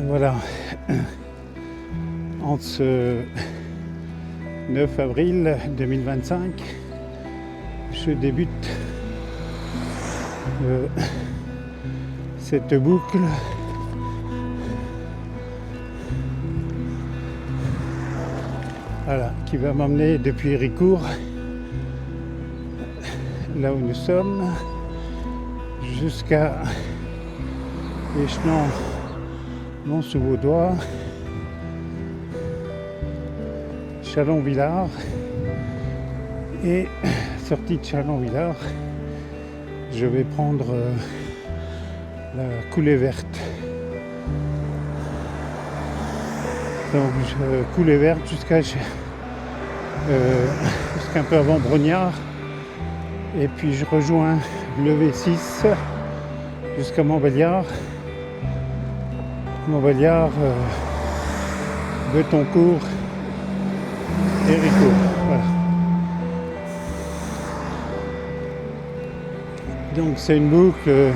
Voilà, en ce 9 avril 2025, je débute cette boucle qui va m'emmener depuis Héricourt, là où nous sommes, jusqu'à Échenon Mont-sous-Vaudois, Chalon-Villars, et sortie de Chalon-Villars, je vais prendre la coulée verte. Donc coulée verte jusqu'à un peu avant Brognard, et puis je rejoins le V6 jusqu'à Montbéliard, Betoncourt, Héricourt. Voilà. Donc c'est une boucle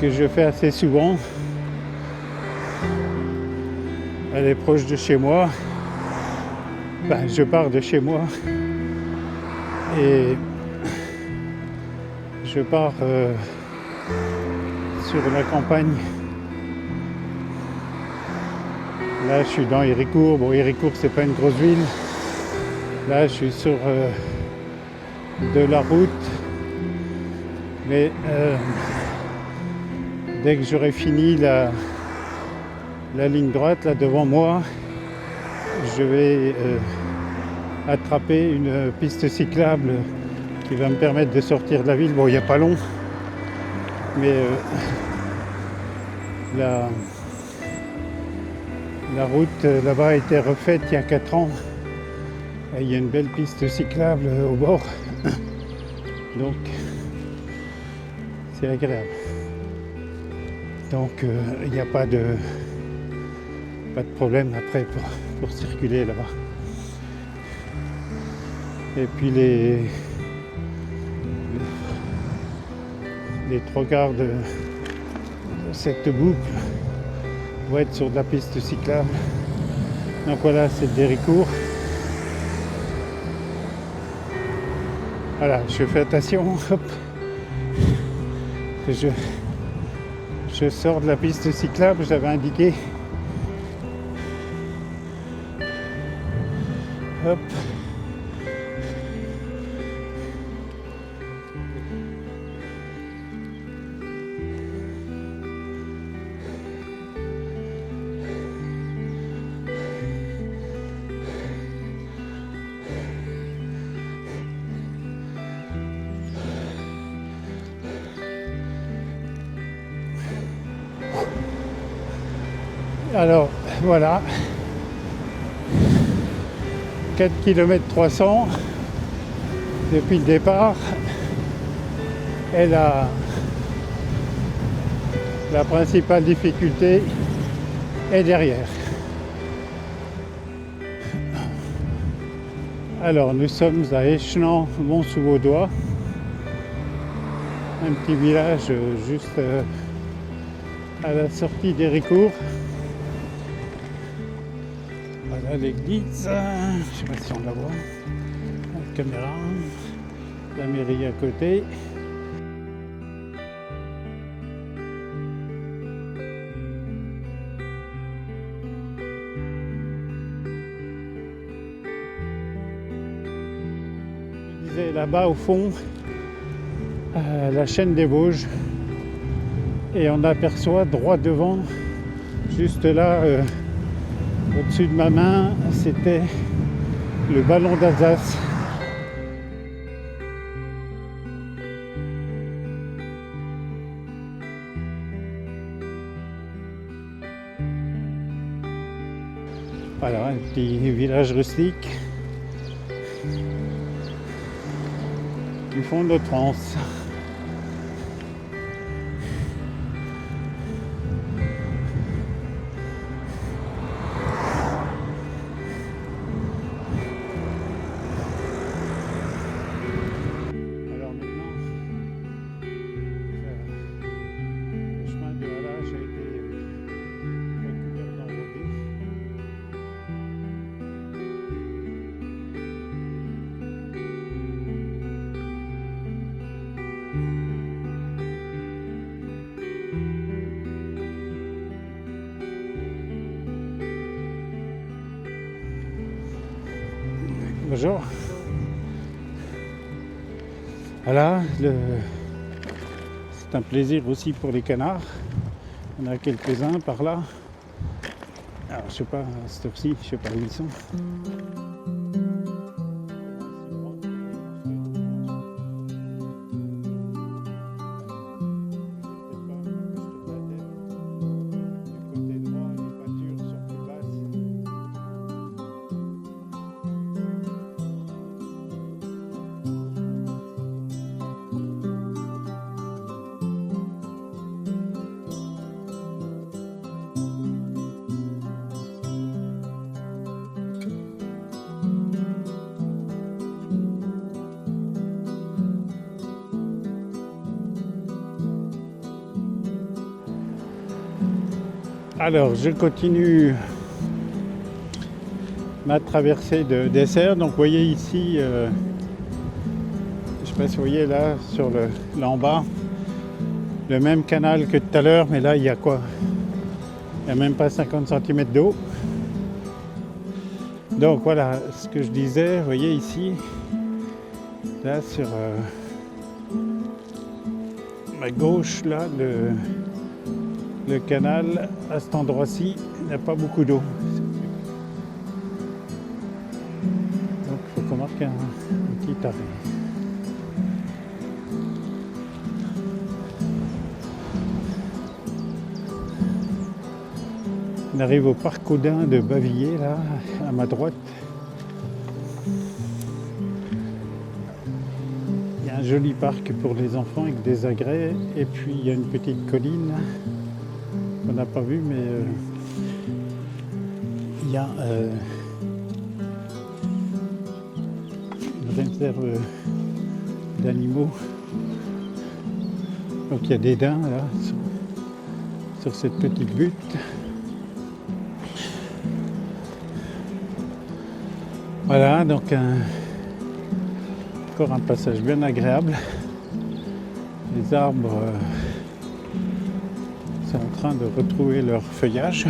que je fais assez souvent. Elle est proche de chez moi. Je pars de chez moi et je pars sur la campagne. Là, je suis dans Héricourt. Bon, Héricourt, c'est pas une grosse ville. Là, je suis sur de la route. Mais dès que j'aurai fini la ligne droite, là devant moi, je vais attraper une piste cyclable qui va me permettre de sortir de la ville. Bon, il n'y a pas long, mais la route là-bas a été refaite il y a 4 ans. Et il y a une belle piste cyclable au bord. Donc, c'est agréable. Donc, il n'y a pas de problème après pour circuler là-bas. Et puis les 3 quarts de cette boucle vont être sur de la piste cyclable. Donc voilà, c'est d'Héricourt. Voilà, je fais attention. Hop. Je sors de la piste cyclable, j'avais indiqué. Hop. Alors voilà, 4 km 300 depuis le départ, et la principale difficulté est derrière. Alors nous sommes à Échenon Mont-sous-Vaudois, un petit village juste à la sortie d'Héricourt. Voilà l'église, je ne sais pas si on la voit, la caméra, la mairie à côté. Je disais là-bas au fond, la chaîne des Vosges, et on aperçoit droit devant, juste là, au-dessus de ma main, c'était le ballon d'Alsace. Voilà, un petit village rustique du fond de notre France. bonjour. Voilà, c'est un plaisir aussi pour les canards. Il y en a quelques-uns par là. Alors, je sais pas, à cette heure-ci, je sais pas où ils sont. Alors, je continue ma traversée de dessert. Donc, vous voyez ici, je ne sais pas si vous voyez là, là en bas, le même canal que tout à l'heure, mais là, il y a quoi? Il n'y a même pas 50 cm d'eau. Donc, voilà ce que je disais. Vous voyez ici, là, sur ma gauche, là, le canal, à cet endroit-ci, il n'y a pas beaucoup d'eau. Donc il faut qu'on marque un petit arrêt. On arrive au parc Audin de Bavilliers, là, à ma droite. Il y a un joli parc pour les enfants avec des agrès. Et puis il y a une petite colline. On n'a pas vu, mais il y a une réserve d'animaux. Donc il y a des daims là sur cette petite butte. Voilà, donc encore un passage bien agréable. Les arbres sont en train de retrouver leur feuillage.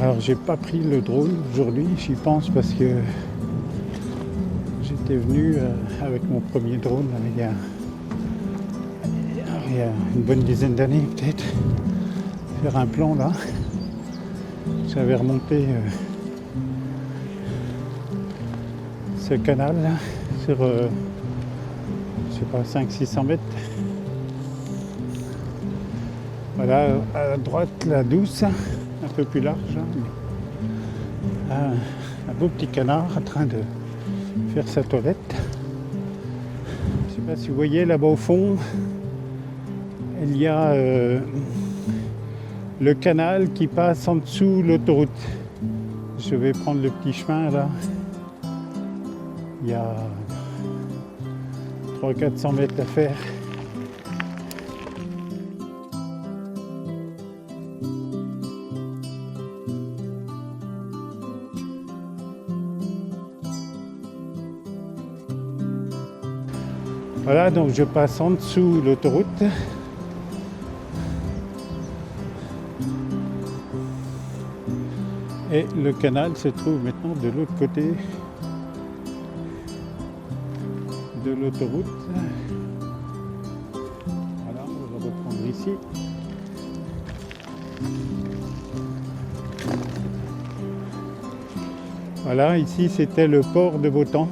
Alors j'ai pas pris le drone aujourd'hui, j'y pense parce que j'étais venu avec mon premier drone il y a une bonne dizaine d'années peut-être, faire un plan là. J'avais remonté ce canal là, sur je sais pas 500-600 mètres. Voilà, à droite la Douce, un peu plus large, hein. Un beau petit canard en train de faire sa toilette. Je sais pas si vous voyez là-bas au fond, il y a le canal qui passe en dessous l'autoroute. Je vais prendre le petit chemin là. Il y a 300-400 mètres à faire. Voilà, donc je passe en dessous l'autoroute. Et le canal se trouve maintenant de l'autre côté de l'autoroute. Voilà, on va reprendre ici. Voilà, ici c'était le port de Botan.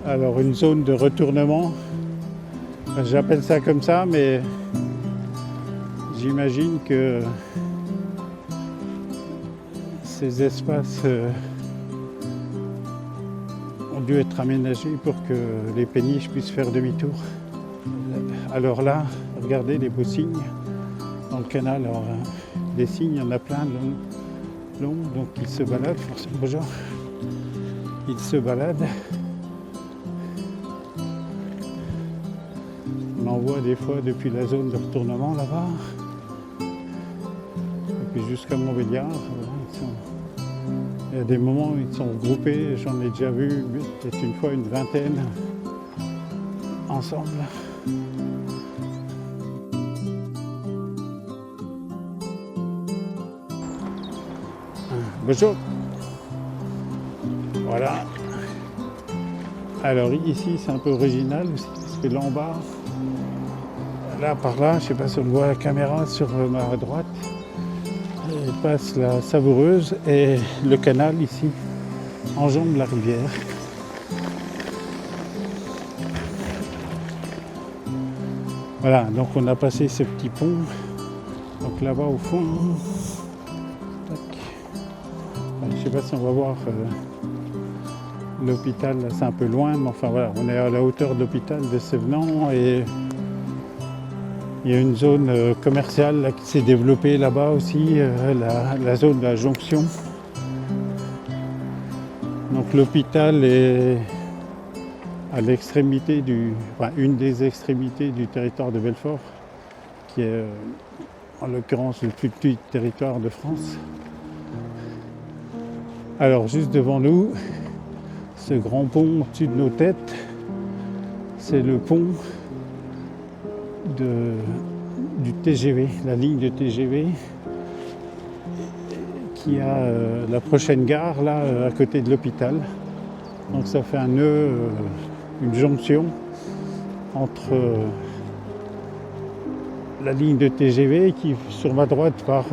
Alors une zone de retournement, j'appelle ça comme ça, mais j'imagine que ces espaces ont dû être aménagés pour que les péniches puissent faire demi-tour. Alors là, regardez les beaux signes dans le canal. Alors, des signes, il y en a plein longs, donc ils se baladent forcément. Bonjour. Ils se baladent. On en voit des fois depuis la zone de retournement là-bas. puis jusqu'à Montbéliard. Il y a des moments où ils sont regroupés, j'en ai déjà vu peut-être une fois une vingtaine ensemble. Bonjour. Voilà. Alors ici c'est un peu original aussi, parce que là en bas, là par là, je ne sais pas si on voit la caméra sur ma droite, il passe la Savoureuse et le canal ici enjambe la rivière. Voilà, donc on a passé ce petit pont, donc là-bas au fond, je ne sais pas si on va voir l'hôpital, là c'est un peu loin, mais enfin voilà, on est à la hauteur de l'hôpital de Sévenant et il y a une zone commerciale là, qui s'est développée là-bas aussi, la zone de la jonction. Donc l'hôpital est à l'extrémité une des extrémités du territoire de Belfort, qui est en l'occurrence le plus petit territoire de France. Alors juste devant nous, ce grand pont au-dessus de nos têtes, c'est le pont du TGV, la ligne de TGV qui a la prochaine gare là à côté de l'hôpital. Donc ça fait un nœud, une jonction entre la ligne de TGV qui sur ma droite part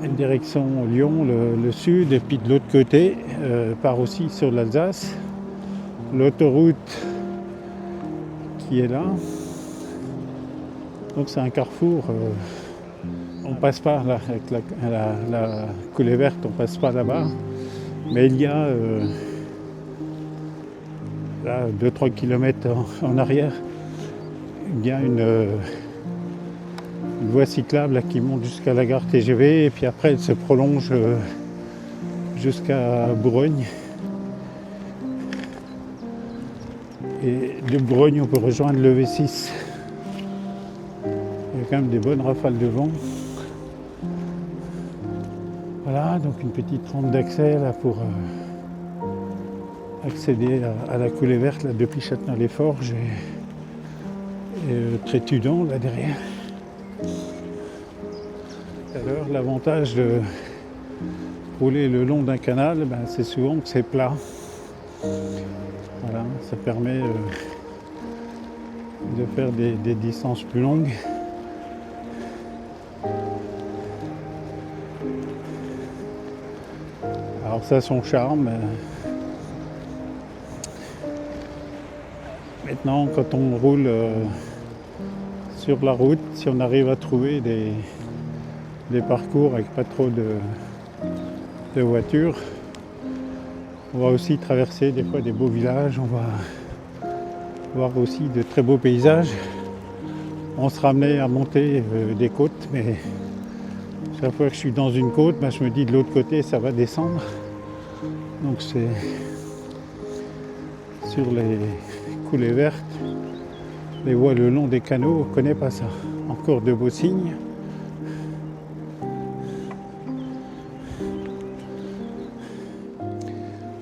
une direction Lyon, le sud, et puis de l'autre côté part aussi sur l'Alsace. L'autoroute qui est là. Donc c'est un carrefour. On passe pas là avec la coulée verte, on passe pas là-bas. Mais il y a là 2-3 km en arrière, il y a une voie cyclable là, qui monte jusqu'à la gare TGV et puis après elle se prolonge jusqu'à Bourogne. Et de Bourogne on peut rejoindre le V6. Il y a quand même des bonnes rafales de vent. Voilà, donc une petite rampe d'accès là pour accéder à la coulée verte là, depuis Châtenay-les-Forges et Trétudon là derrière. Alors l'avantage de rouler le long d'un canal, c'est souvent que c'est plat. Voilà, ça permet de faire des distances plus longues. Alors ça a son charme. Maintenant, quand on roule sur la route, si on arrive à trouver des parcours avec pas trop de voitures, on va aussi traverser des fois des beaux villages, on va voir aussi de très beaux paysages. On sera amené à monter des côtes, mais chaque fois que je suis dans une côte, je me dis de l'autre côté ça va descendre. Donc c'est sur les coulées vertes, les voies le long des canaux, on ne connaît pas ça. Encore de beaux signes.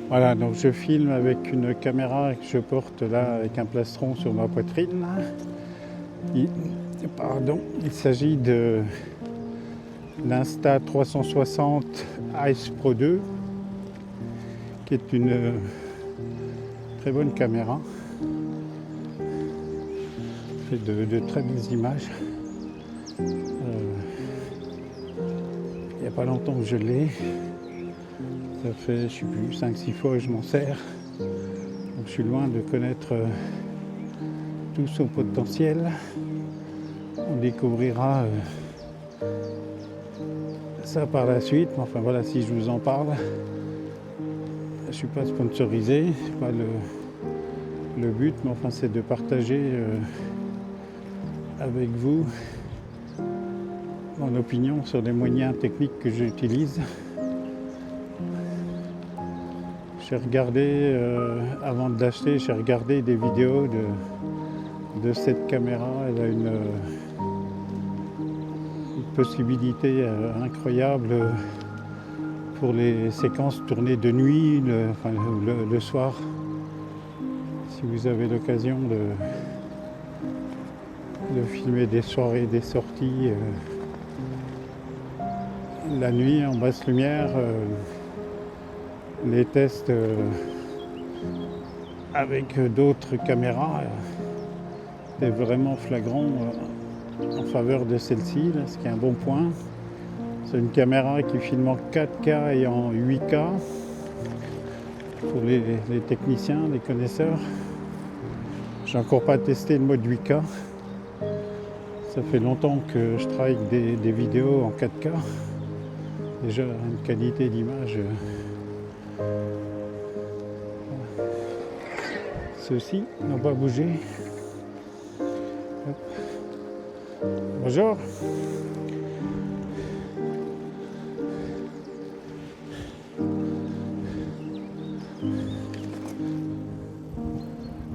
Voilà, donc je filme avec une caméra que je porte là avec un plastron sur ma poitrine. Il s'agit de l'Insta360 Ice Pro 2 qui est une très bonne caméra. Fait de très belles images. Il n'y a pas longtemps que je l'ai. Ça fait, je sais plus, 5-6 fois que je m'en sers. Donc je suis loin de connaître tout son potentiel. On découvrira ça par la suite. Mais enfin voilà, si je vous en parle, je ne suis pas sponsorisé, c'est pas le but, mais enfin c'est de partager avec vous mon opinion sur les moyens techniques que j'utilise. J'ai regardé, avant de l'acheter, j'ai regardé des vidéos de cette caméra. Elle a une possibilité incroyable pour les séquences tournées de nuit, le soir. Si vous avez l'occasion de filmer des soirées, des sorties la nuit en basse lumière, les tests avec d'autres caméras est vraiment flagrant en faveur de celle-ci, ce qui est un bon point. C'est une caméra qui filme en 4K et en 8K pour les techniciens, les connaisseurs. J'ai encore pas testé le mode 8K. Ça fait longtemps que je travaille avec des vidéos en 4K. Déjà une qualité d'image. Ceux-ci n'ont pas bougé. Hop. Bonjour.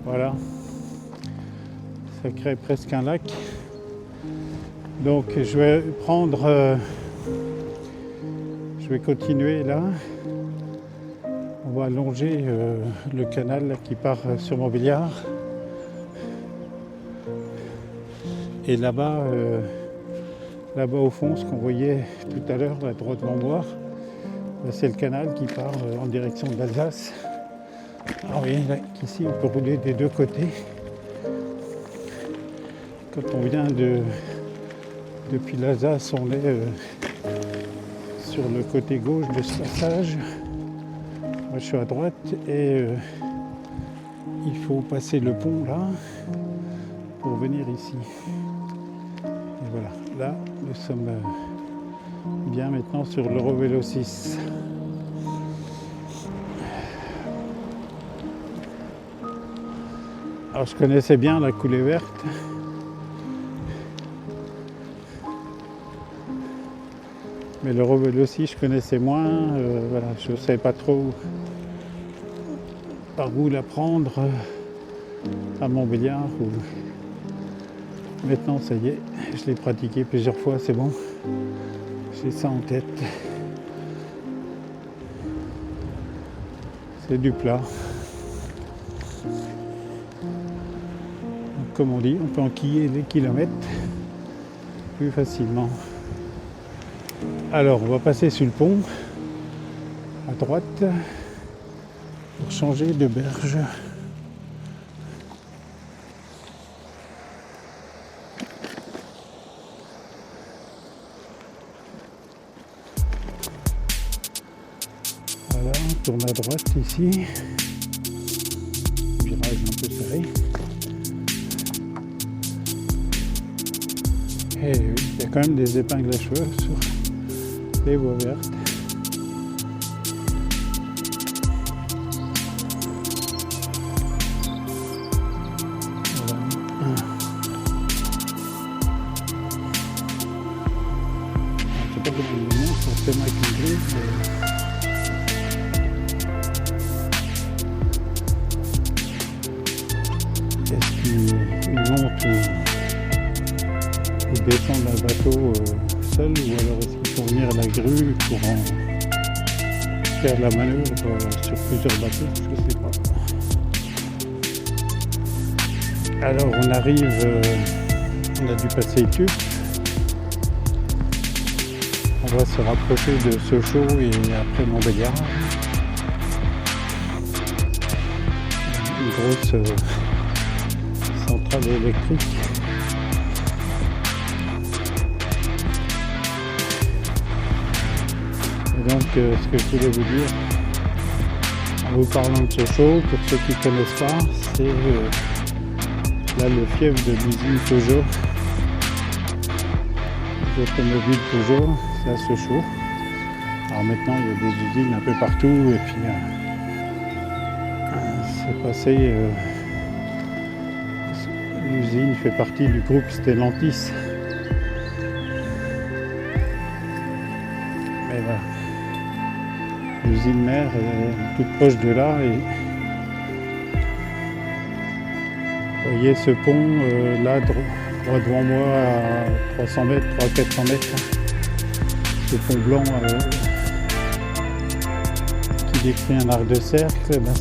Voilà. Ça crée presque un lac. Donc je vais continuer là. On va allonger le canal là, qui part sur Montbéliard. Et là-bas au fond, ce qu'on voyait tout à l'heure, à droite devant moi, c'est le canal qui part en direction de l'Alsace. Alors vous voyez là, qu'ici on peut rouler des deux côtés. Quand on vient depuis l'Alsace, on est sur le côté gauche de ce passage. Moi je suis à droite et il faut passer le pont là pour venir ici. Et voilà, là nous sommes bien maintenant sur l'Eurovélo 6. Alors je connaissais bien la coulée verte. Mais l'Eurovélo 6 je connaissais moins, voilà, je ne savais pas trop par où la prendre à Montbéliard. Maintenant ça y est, je l'ai pratiqué plusieurs fois, c'est bon, j'ai ça en tête. C'est du plat. Donc, comme on dit, on peut enquiller les kilomètres plus facilement. Alors on va passer sur le pont à droite pour changer de berge. Voilà, on tourne à droite ici. Virage un peu serré. Et oui, il y a quand même des épingles à cheveux sur les voies vertes. Voilà. Je ne sais pas comment il monte, forcément avec une grille. Est-ce qu'il monte ou descend d'un bateau seul, ou alors est-ce qu'il faut venir à la grue pour faire de la manœuvre sur plusieurs bateaux, je ne sais pas. Alors on arrive, on a dû passer le tube. On va se rapprocher de Sochaux et après Montbéliard. Une grosse centrale électrique. Et donc ce que je voulais vous dire en vous parlant de Sochaux, pour ceux qui ne connaissent pas, c'est là le fief de l'usine Peugeot. Les automobiles Peugeot, c'est à Sochaux. Alors maintenant il y a des usines un peu partout et puis c'est passé, l'usine fait partie du groupe Stellantis. Mais voilà. L'usine mère est toute proche de là et vous voyez ce pont là Droit devant moi à 300 mètres, 300-400 mètres. Ce fond blanc qui décrit un arc de cercle, ben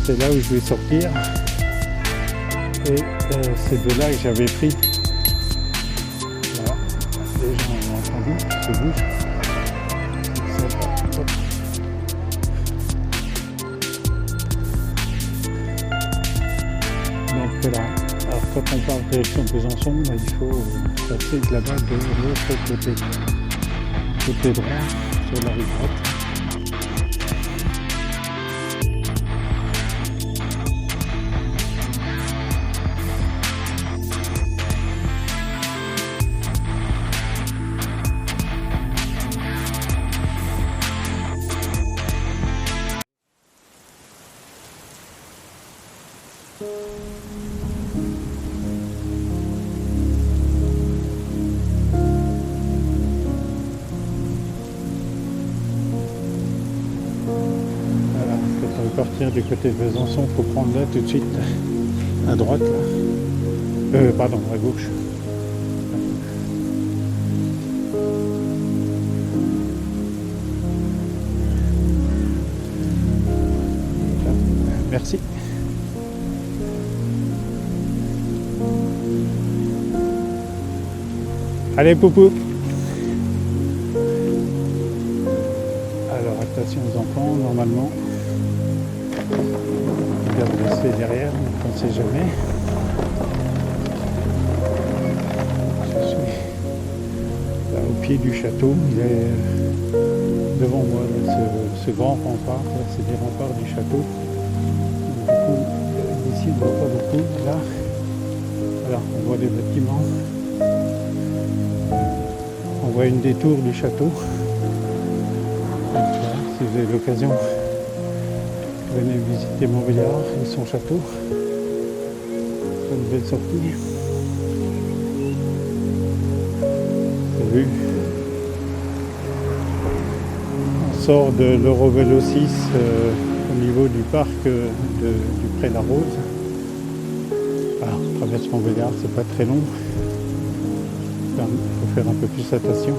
c'est là où je vais sortir. Et c'est de là que j'avais pris. Voilà, les gens ont entendu, c'est bouge. Donc voilà, alors quand on part direction Besançon, ben, il faut passer de là-bas de l'autre côté droit, sur la rive droite. Partir du côté de Besançon, il faut prendre là tout de suite, à droite, là. Pardon, à gauche. Merci. Allez, poupou. Alors, attention aux enfants, normalement. On va rester derrière, donc on ne sait jamais. Je suis là, au pied du château, il est devant moi, là, ce grand rempart, là, c'est des remparts du château. Du coup, d'ici on ne voit pas beaucoup. Là, alors on voit des bâtiments. On voit une des tours du château. Donc, là, si vous avez l'occasion, venez visiter Montbéliard et son château. C'est une belle sortie. Vous avez vu, on sort de l'Eurovélo 6 au niveau du parc du Pré-la-Rose. Alors, on traverse Montbéliard, c'est pas très long. Il faut faire un peu plus attention.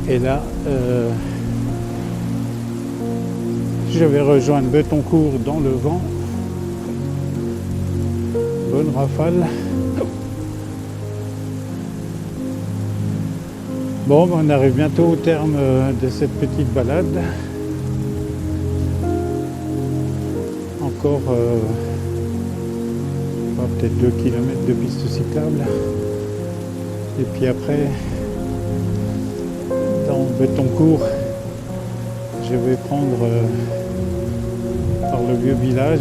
Et là, je vais rejoindre Betoncourt dans le vent. Bonne rafale. Bon, on arrive bientôt au terme de cette petite balade. Encore peut-être 2 km de piste cyclable. Et puis après, dans Betoncourt, je vais prendre par le vieux village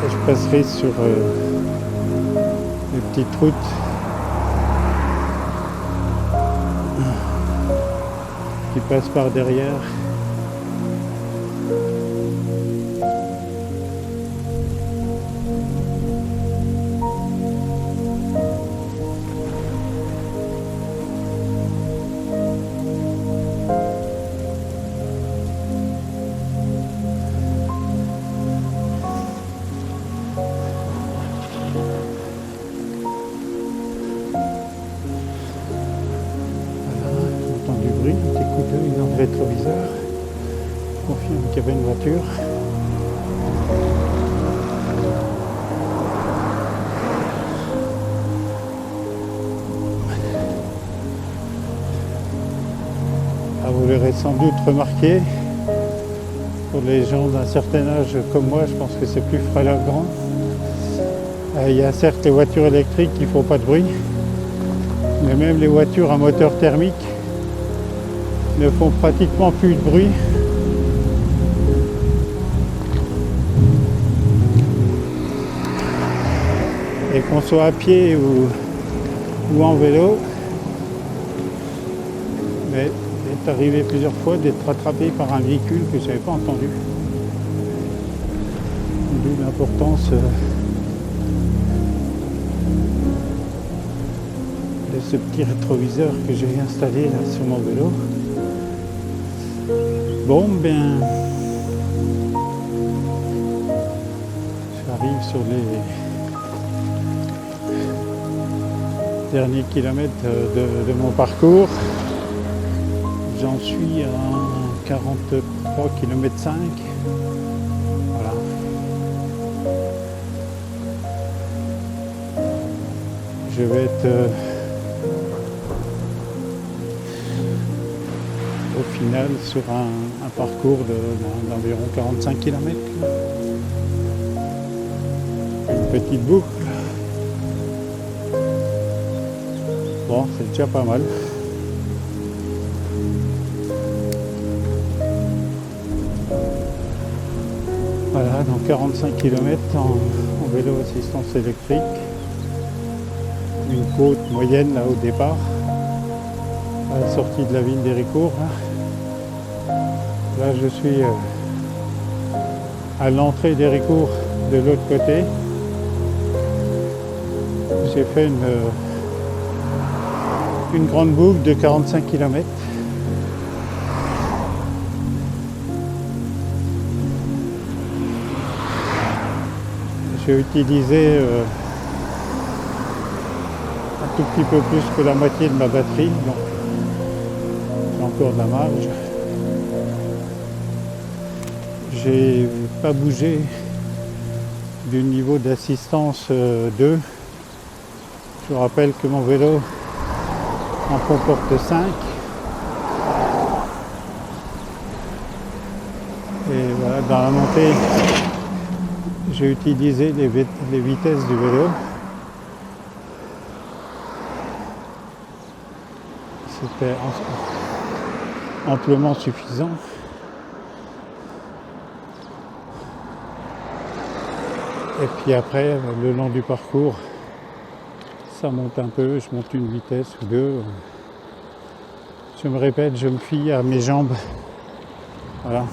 et je passerai sur les petites routes qui passent par derrière. Dans le rétroviseur, je confirme qu'il y avait une voiture. Ah, vous l'aurez sans doute remarqué, pour les gens d'un certain âge comme moi, je pense que c'est plus flagrant. Il y a certes les voitures électriques qui ne font pas de bruit, mais même les voitures à moteur thermique ne font pratiquement plus de bruit. Et qu'on soit à pied ou en vélo, mais il est arrivé plusieurs fois d'être rattrapé par un véhicule que je n'avais pas entendu. D'où l'importance de ce petit rétroviseur que j'ai installé là sur mon vélo. Bon, bien, j'arrive sur les derniers kilomètres de mon parcours. J'en suis à 43 km 5. Voilà. Je vais être au final sur un parcours d'environ 45 km. Une petite boucle. Bon, c'est déjà pas mal. Voilà, donc 45 km en vélo assistance électrique. Une côte moyenne là au départ, à la sortie de la ville d'Héricourt. Là je suis à l'entrée d'Héricourt de l'autre côté. J'ai fait une grande boucle de 45 km. J'ai utilisé un tout petit peu plus que la moitié de ma batterie, donc j'ai encore de la marge. J'ai pas bougé du niveau d'assistance 2. Je vous rappelle que mon vélo en comporte 5. Et voilà, dans la montée, j'ai utilisé les vitesses du vélo. C'était amplement suffisant. Et puis après, le long du parcours, ça monte un peu, je monte une vitesse ou deux. Je me répète, je me fie à mes jambes. Voilà.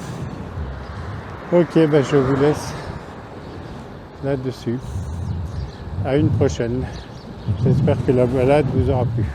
Ok, ben je vous laisse là-dessus. À une prochaine. J'espère que la balade vous aura plu.